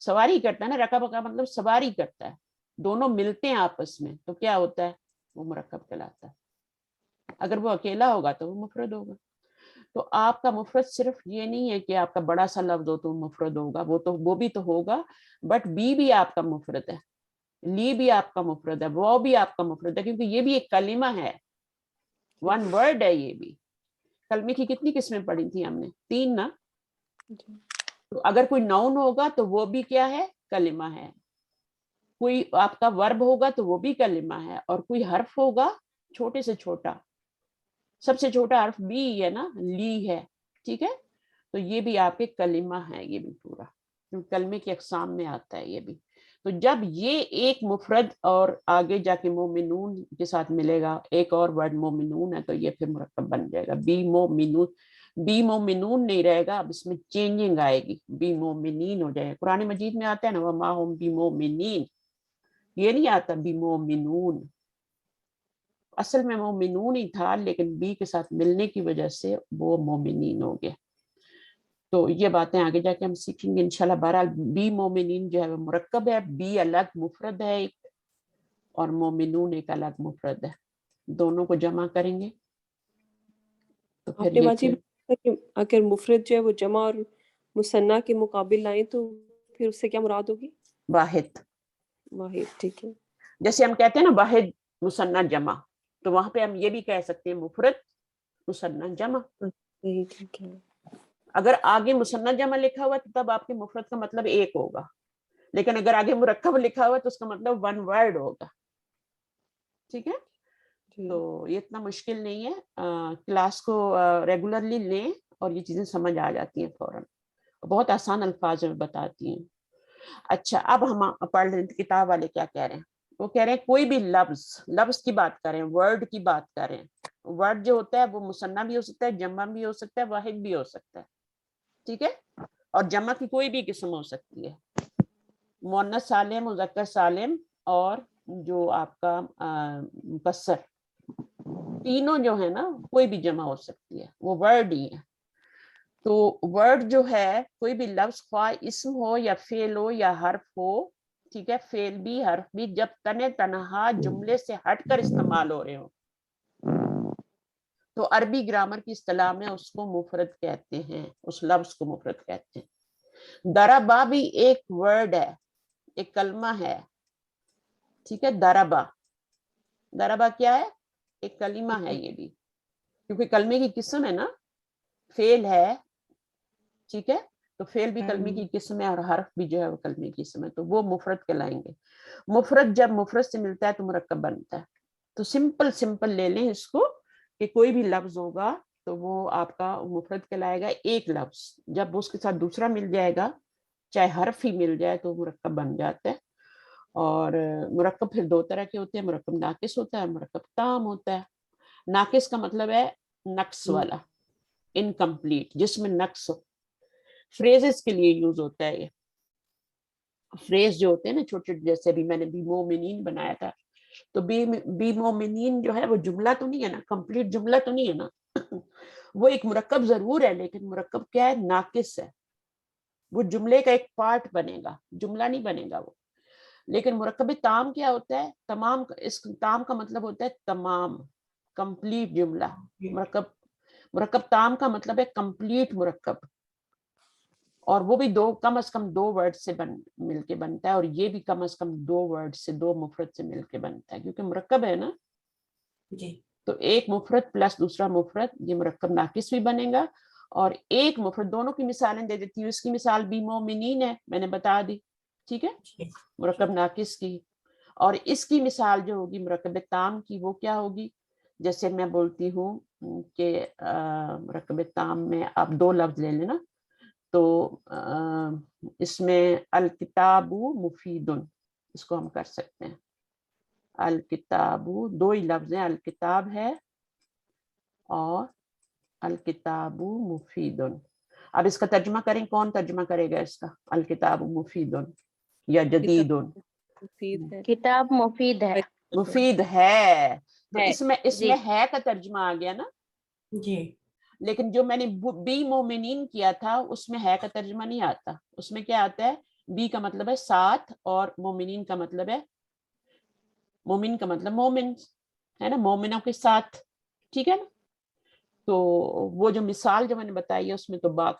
سواری کرتا ہے نا, رکبہ کا مطلب سواری کرتا ہے, دونوں ملتے ہیں آپس میں, تو کیا ہوتا ہے؟ وہ مرکب کہلاتا ہے. اگر وہ اکیلا ہوگا تو وہ مفرد ہوگا. تو آپ کا مفرد صرف یہ نہیں ہے کہ آپ کا بڑا سا لفظ ہو تو مفرد ہوگا, وہ بھی تو ہوگا, بٹ بھی آپ کا مفرد ہے, لی بھی آپ کا مفرد ہے, وہ بھی آپ کا مفرد ہے, کیونکہ یہ بھی ایک کلمہ ہے, ون ورڈ ہے. یہ بھی کلمے کی کتنی قسمیں پڑھی تھی ہم نے؟ 3 نا. تو اگر کوئی ناؤن ہوگا تو وہ بھی کیا ہے؟ کلمہ ہے. کوئی آپ کا ورب ہوگا تو وہ بھی کلمہ ہے, اور کوئی حرف ہوگا چھوٹے سے چھوٹا, سب سے چھوٹا حرف بھی ہے نا, لی ہے. ٹھیک ہے, تو یہ بھی آپ کے کلمہ ہے. یہ بھی پورا کلمے کے اقسام میں آتا ہے یہ بھی. تو جب یہ ایک مفرد اور آگے جا کے مومنون کے ساتھ ملے گا, ایک اور ورڈ مومنون ہے, تو یہ پھر مرکب بن جائے گا. بی مومنون, بی مومنون نہیں رہے گا, اب اس میں چینجنگ آئے گی, بی مومنین ہو جائے گا. قرآن مجید میں آتا ہے نا, وما ہم بی مومنین, یہ نہیں آتا بی مومنون. اصل میں مومنون ہی تھا, لیکن بی کے ساتھ ملنے کی وجہ سے وہ مومنین ہو گئے. تو یہ باتیں آگے جا کے ہم سیکھیں گے انشاءاللہ. بہرحال بی مومنین جو ہے وہ مرکب ہے, بی الگ مفرد ہے ایک, اور مومنون ایک الگ مفرد ہے. دونوں کو جمع کریں گے تو آپ پھر نے یہ واجب کہ اگر مفرد جو ہے وہ جمع اور مثنیٰ کے مقابل لائیں تو پھر اس سے کیا مراد ہوگی؟ واحد. واحد. ٹھیک ہے. جیسے ہم کہتے ہیں نا واحد مثنیٰ جمع، تو وہاں پہ ہم یہ بھی کہہ سکتے ہیں مفرد مثنیٰ جمع. صحیح. ٹھیک ہے. اگر آگے مثنیٰ جمع لکھا ہوا تو تب آپ کے مفرد کا مطلب ایک ہوگا، لیکن اگر آگے مرکب لکھا ہوا تو اس کا مطلب ون ورڈ ہوگا. ٹھیک ہے. تو یہ اتنا مشکل نہیں ہے، کلاس کو ریگولرلی لیں اور یہ چیزیں سمجھ آ جاتی ہیں فوراً، بہت آسان الفاظ میں بتاتی ہیں. اچھا اب ہم پڑھ رہے ہیں کتاب والے کیا کہہ رہے ہیں. وہ کہہ رہے ہیں کوئی بھی لفظ کی بات کریں، ورڈ کی بات کریں. ورڈ جو ہوتا ہے وہ مثنیٰ بھی ہو سکتا ہے، جمع بھی ہو سکتا ہے، واحد بھی ہو سکتا ہے. ٹھیک ہے. اور جمع کی کوئی بھی قسم ہو سکتی ہے، مؤنث سالم، مذکر سالم، اور جو آپ کا مکسر، تینوں جو ہے نا کوئی بھی جمع ہو سکتی ہے، وہ ورڈ ہی ہے. تو ورڈ جو ہے کوئی بھی لفظ خواہ اسم ہو یا فعل ہو یا حرف ہو، ٹھیک ہے، فعل بھی حرف بھی، جب تنہا جملے سے ہٹ کر استعمال ہو رہے ہو تو عربی گرامر کی اصطلاح میں اس کو مفرد کہتے ہیں، اس لفظ کو مفرد کہتے ہیں. دربا بھی ایک ورڈ ہے، ایک کلمہ ہے. ٹھیک ہے. دربا کیا ہے؟ ایک کلمہ ہے یہ بھی، کیونکہ کلمے کی قسم ہے نا، فعل ہے. ٹھیک ہے. تو فعل بھی کلمے کی قسم ہے اور حرف بھی جو ہے وہ کلمے کی قسم ہے، تو وہ مفرد کہلائیں گے. مفرد جب مفرد سے ملتا ہے تو مرکب بنتا ہے. تو سمپل لے لیں اس کو کہ کوئی بھی لفظ ہوگا تو وہ آپ کا مفرد کہلائے گا. ایک لفظ جب اس کے ساتھ دوسرا مل جائے گا، چاہے حرف ہی مل جائے، تو مرکب بن جاتا ہے. اور مرکب پھر دو طرح کے ہوتے ہیں، مرکب ناقص ہوتا ہے، مرکب تام ہوتا ہے. ناقص کا مطلب ہے نقص والا، انکمپلیٹ، جس میں نقص ہو. فریزز کے لیے یوز ہوتا ہے یہ. فریز جو ہوتے ہیں نا چھوٹے چھوٹے، جیسے ابھی میں نے بی مومنین بنایا تھا، تو بی مومنین جو ہے وہ جملہ تو نہیں ہے نا، کمپلیٹ جملہ تو نہیں ہے نا. وہ ایک مرکب ضرور ہے، لیکن مرکب کیا ہے؟ ناقص ہے. وہ جملے کا ایک پارٹ بنے گا، جملہ نہیں بنے گا وہ. لیکن مرکب تام کیا ہوتا ہے؟ تمام. اس تام کا مطلب ہوتا ہے تمام، کمپلیٹ جملہ. مرکب تام کا مطلب ہے کمپلیٹ مرکب، اور وہ بھی کم از کم دو ورڈ سے مل کے بنتا ہے، اور یہ بھی کم از کم دو ورڈ سے، دو مفرد سے مل کے بنتا ہے، کیونکہ مرکب ہے نا. تو ایک مفرد پلس دوسرا مفرد، یہ مرکب ناقص بھی بنے گا. اور ایک مفرد، دونوں کی مثالیں دے دیتی ہوں. اس کی مثال بی مومنین ہے، میں نے بتا دی. ٹھیک ہے. مرکب ناقص کی. اور اس کی مثال جو ہوگی مرکب تام کی، وہ کیا ہوگی؟ جیسے میں بولتی ہوں کہ مرکب تام میں آپ دو لفظ لے لینا، تو اس میں الکتاب مفید، اس کو ہم کر سکتے ہیں. الکتاب، دو ہی لفظ ہیں، الکتاب ہے اور الکتاب مفید. اب اس کا ترجمہ کریں، کون ترجمہ کرے گا اس کا؟ الکتاب مفید یا جدید؟ مفید ہے. کتاب مفید ہے. مفید ہے. تو ہے. اس میں ہے کا ترجمہ آ گیا نا. جی. لیکن جو میں نے بی مومنین کیا تھا اس میں ہے کا ترجمہ نہیں آتا. اس میں کیا آتا ہے؟ بی کا مطلب ہے ساتھ، اور مومنین کا مطلب ہے، مومن کا مطلب مومن ہے نا، مومنوں کے ساتھ. ٹھیک ہے نا. تو وہ جو مثال جو میں نے بتائی ہے اس میں تو با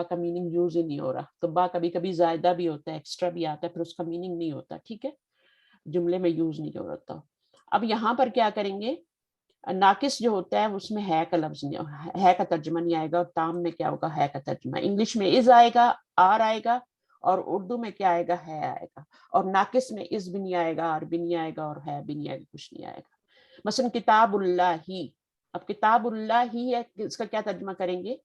کا میننگ یوز ہی نہیں ہو رہا. تو با کبھی کبھی زائدہ بھی ہوتا ہے، ایکسٹرا بھی آتا ہے، پھر اس کا میننگ نہیں ہوتا. ٹھیک ہے. جملے میں یوز نہیں ہو رہا. اب یہاں پر کیا کریں گے؟ ناقص جو ہوتا ہے اس میں ہے کا لفظ نہیں، ہے کا ترجمہ نہیں آئے گا. اور تام میں کیا ہوگا؟ ہے کا ترجمہ. انگلش میں از آئے گا، آر آئے گا، اور اردو میں کیا آئے گا؟ ہے آئے گا. اور ناقص میں از بھی نہیں آئے گا، آر بھی نہیں آئے گا، اور ہے بھی نہیں آئے گا، کچھ نہیں آئے گا. مثلا کتاب اللہ ہی. اب کتاب اللہ ہی ہے، اس کا کیا ترجمہ کریں گے؟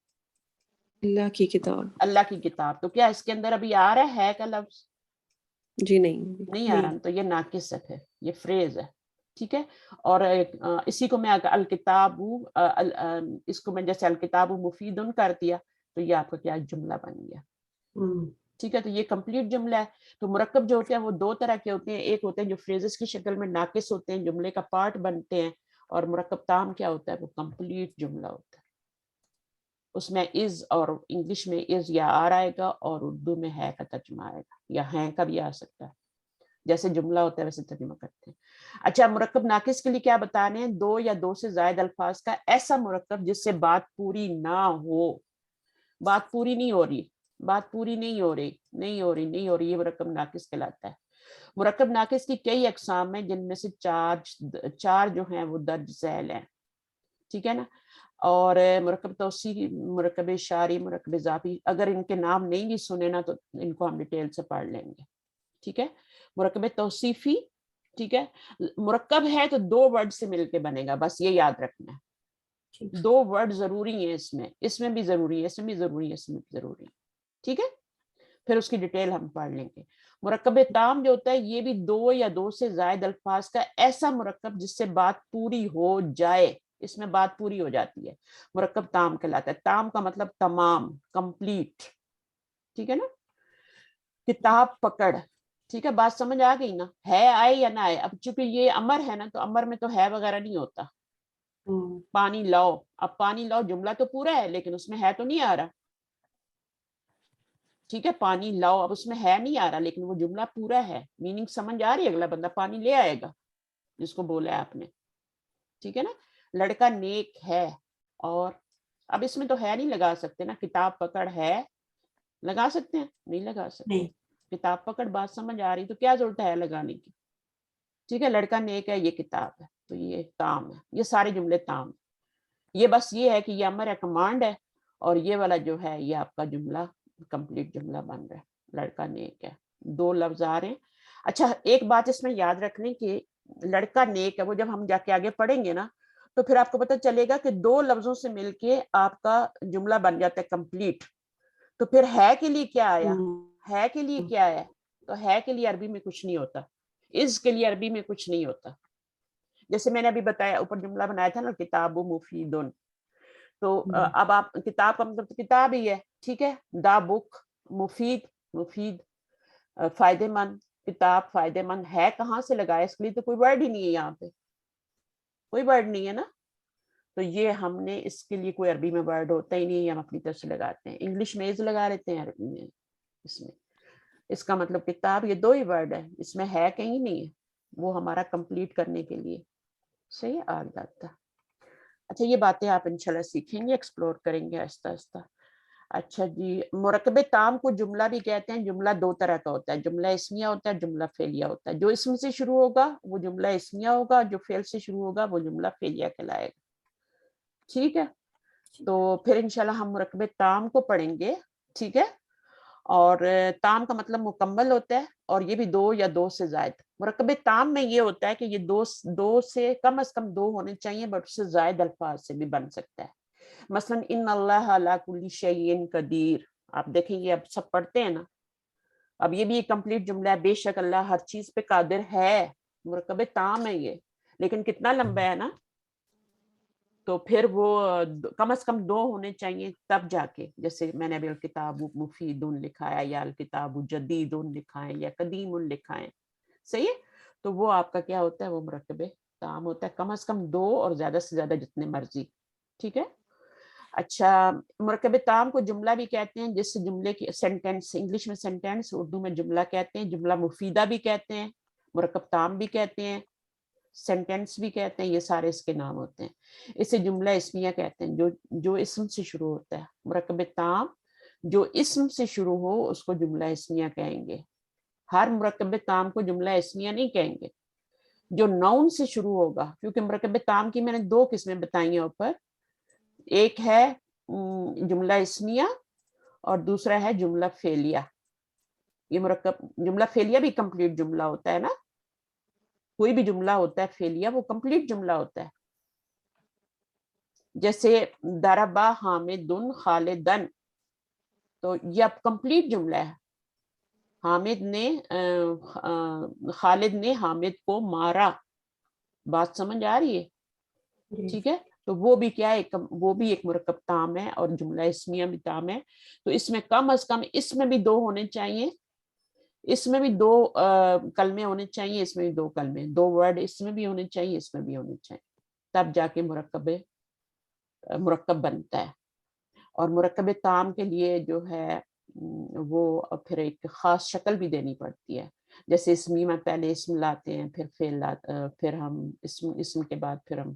اللہ کی کتاب. اللہ کی کتاب. تو کیا اس کے اندر ابھی آ رہا ہے کا لفظ؟ جی نہیں آ رہا. تو یہ ناقص ہے، پھر یہ فریز ہے. ٹھیک ہے. اور اسی کو میں الکتاب، اس کو میں جیسے الکتاب مفید کر دیا تو یہ آپ کا کیا جملہ بن گیا. ٹھیک ہے. تو یہ کمپلیٹ جملہ ہے. تو مرکب جو ہوتے ہیں وہ دو طرح کے ہوتے ہیں. ایک ہوتے ہیں جو فریزز کی شکل میں ناقص ہوتے ہیں، جملے کا پارٹ بنتے ہیں. اور مرکب تام کیا ہوتا ہے؟ وہ کمپلیٹ جملہ ہوتا ہے. اس میں از، اور انگلش میں از یا آر آئے گا، اور اردو میں ہے کا ترجمہ آئے گا، یا ہیں کا بھی آ سکتا ہے. جیسے جملہ ہوتا ہے ویسے ترجمہ کرتے ہیں. اچھا مرکب ناقص کے لیے کیا بتانے ہیں؟ 2 یا 2 سے زائد الفاظ کا ایسا مرکب جس سے بات پوری نہ ہو. بات پوری نہیں ہو رہی، بات پوری نہیں ہو رہی، یہ مرکب ناقص کہلاتا ہے. مرکب ناقص کی کئی اقسام ہیں جن میں سے چار جو ہیں وہ درج ذیل ہیں. ٹھیک ہے نا. اور مرکب توصیفی، مرکب اشاری، مرکب اضافی، اگر ان کے نام نہیں بھی سنے نا تو ان کو ہم ڈیٹیل سے پڑھ لیں گے. ٹھیک ہے. مرکب توصیفی، ٹھیک ہے، مرکب ہے تو 2 ورڈ سے مل کے بنے گا، بس یہ یاد رکھنا ہے. 2 ورڈ ضروری ہیں اس میں بھی ضروری ہے، اس میں بھی ضروری ہے، اس میں بھی ضروری ہے. ٹھیک ہے. پھر اس کی ڈیٹیل ہم پڑھ لیں گے. مرکب تام جو ہوتا ہے یہ بھی 2 یا 2 سے زائد الفاظ کا ایسا مرکب جس سے بات پوری ہو جائے، اس میں بات پوری ہو جاتی ہے، مرکب تام کہلاتا ہے. تام کا مطلب تمام، کمپلیٹ. ٹھیک ہے نا. کتاب پکڑ، ٹھیک ہے، بات سمجھ آ گئی نا. ہے آئے یا نہ آئے. اب چونکہ یہ امر ہے نا تو امر میں تو ہے وغیرہ نہیں ہوتا. پانی لاؤ، اب پانی لاؤ جملہ تو پورا ہے لیکن اس میں ہے تو نہیں آ رہا. ٹھیک ہے. پانی لاؤ، اب اس میں ہے نہیں آ رہا لیکن وہ جملہ پورا ہے، میننگ سمجھ آ رہی ہے، اگلا بندہ پانی لے آئے گا جس کو بولا ہے آپ نے. ٹھیک ہے نا. لڑکا نیک ہے، اور اب اس میں تو ہے نہیں لگا سکتے نا. کتاب پکڑ ہے لگا سکتے ہیں؟ نہیں لگا سکتے. کتاب پکڑ بات سمجھ آ رہی تو کیا ضرورت ہے لگانے کی. ٹھیک ہے. لڑکا نیک ہے، یہ کتاب ہے تو یہ تام ہے. یہ سارے جملے تام. یہ بس یہ ہے کہ یہ امر ہے، کمانڈ ہے، اور یہ والا جو ہے یہ آپ کا جملہ کمپلیٹ جملہ بن رہا ہے. لڑکا نیک ہے، 2 لفظ آ رہے ہیں. اچھا ایک بات اس میں یاد رکھنے کی، لڑکا نیک ہے وہ جب ہم جا کے آگے پڑھیں گے نا تو پھر آپ کو پتہ چلے گا کہ 2 لفظوں سے مل کے آپ کا جملہ بن جاتا ہے کمپلیٹ. تو پھر ہے کے لیے کیا آیا؟ ہے کے لیے کیا ہے؟ تو ہے کے لیے عربی میں کچھ نہیں ہوتا. اس کے لیے عربی میں کچھ نہیں ہوتا. جیسے میں نے ابھی بتایا اوپر جملہ بنایا تھا نا، کتاب مفیدن، تو اب آپ کتاب کا مطلب کتاب ہی ہے. ٹھیک ہے. دا بک، مفید فائدے مند، کتاب فائدے مند. ہے کہاں سے لگایا؟ اس کے لیے تو کوئی ورڈ ہی نہیں ہے، یہاں پہ کوئی ورڈ نہیں ہے نا. تو یہ ہم نے اس کے لیے کوئی عربی میں ورڈ ہوتا ہی نہیں ہے، ہم اپنی طرف سے لگاتے ہیں. انگلش میں از لگا لیتے ہیں، عربی میں اس میں اس کا مطلب کتاب. یہ 2 ہی ورڈ ہے، اس میں ہے کہیں نہیں ہے. وہ ہمارا کمپلیٹ کرنے کے لیے صحیح آ جاتا. اچھا یہ باتیں آپ انشاءاللہ سیکھیں گے، ایکسپلور کریں گے آہستہ آہستہ. اچھا جی. مرکب تام کو جملہ بھی کہتے ہیں. جملہ 2 طرح کا ہوتا ہے، جملہ اسمیہ ہوتا ہے، جملہ فعلیہ ہوتا ہے. جو اسم سے شروع ہوگا وہ جملہ اسمیہ ہوگا، جو فعل سے شروع ہوگا وہ جملہ فعلیہ کہلائے گا. ٹھیک ہے. تو پھر انشاءاللہ ہم مرکب تام کو پڑھیں گے. ٹھیک ہے. اور تام کا مطلب مکمل ہوتا ہے، اور یہ بھی 2 یا 2 سے زائد. مرکب تام میں یہ ہوتا ہے کہ یہ 2 سے کم از کم 2 ہونے چاہیے، بٹ اس سے زائد الفاظ سے بھی بن سکتا ہے. مثلا ان اللہ علی کل شیء قدیر، آپ دیکھیں گے اب سب پڑھتے ہیں نا. اب یہ بھی ایک کمپلیٹ جملہ ہے، بے شک اللہ ہر چیز پہ قادر ہے. مرکب تام ہے یہ، لیکن کتنا لمبا ہے نا. تو پھر وہ کم از کم 2 ہونے چاہیے تب جا کے. جیسے میں نے ابھی الکتاب مفید لکھا ہے، یا الکتاب جدید لکھا ہے، یا قدیم لکھا ہے. صحیح ہے. تو وہ آپ کا کیا ہوتا ہے؟ وہ مرکب تام ہوتا ہے. کم از کم 2 اور زیادہ سے زیادہ جتنے مرضی. ٹھیک ہے. اچھا مرکب تام کو جملہ بھی کہتے ہیں، جس جملے کی سینٹینس، انگلش میں سینٹینس، اردو میں جملہ کہتے ہیں. جملہ مفیدہ بھی کہتے ہیں، مرکب تام بھی کہتے ہیں، سینٹینس بھی کہتے ہیں. یہ سارے اس کے نام ہوتے ہیں. اسے جملہ اسمیہ کہتے ہیں، جو اسم سے شروع ہوتا ہے. مرکب تام جو اسم سے شروع ہو اس کو جملہ اسمیہ کہیں گے. ہر مرکب تام کو جملہ اسمیہ نہیں کہیں گے. جو نون سے شروع ہوگا، کیونکہ مرکب تام کی میں نے 2 قسمیں بتائی ہیں اوپر. ایک ہے جملہ اسمیہ اور دوسرا ہے جملہ فعلیہ. یہ مرکب جملہ فعلیہ بھی کمپلیٹ جملہ ہوتا ہے نا. کوئی بھی جملہ ہوتا ہے فعلیہ وہ کمپلیٹ جملہ ہوتا ہے. جیسے ضربا حامد خالدن، تو یہ اب کمپلیٹ جملہ ہے. خالد نے حامد کو مارا. بات سمجھ آ رہی ہے؟ ٹھیک ہے. تو وہ بھی کیا ہے؟ وہ بھی ایک مرکب تام ہے، اور جملہ اسمیہ بھی تام ہے. تو اس میں کم از کم اس میں بھی 2 ہونے چاہیے، اس میں بھی 2 کلمے ہونے چاہیے، اس میں بھی 2 کلمے، 2 ورڈ اس میں بھی ہونے چاہیے، اس میں بھی ہونے چاہیے. تب جا کے مرکب بنتا ہے. اور مرکب تام کے لیے جو ہے وہ پھر ایک خاص شکل بھی دینی پڑتی ہے. جیسے اسمی میں پہلے اسم لاتے ہیں، پھر فعل پھر ہم اسم کے بعد پھر ہم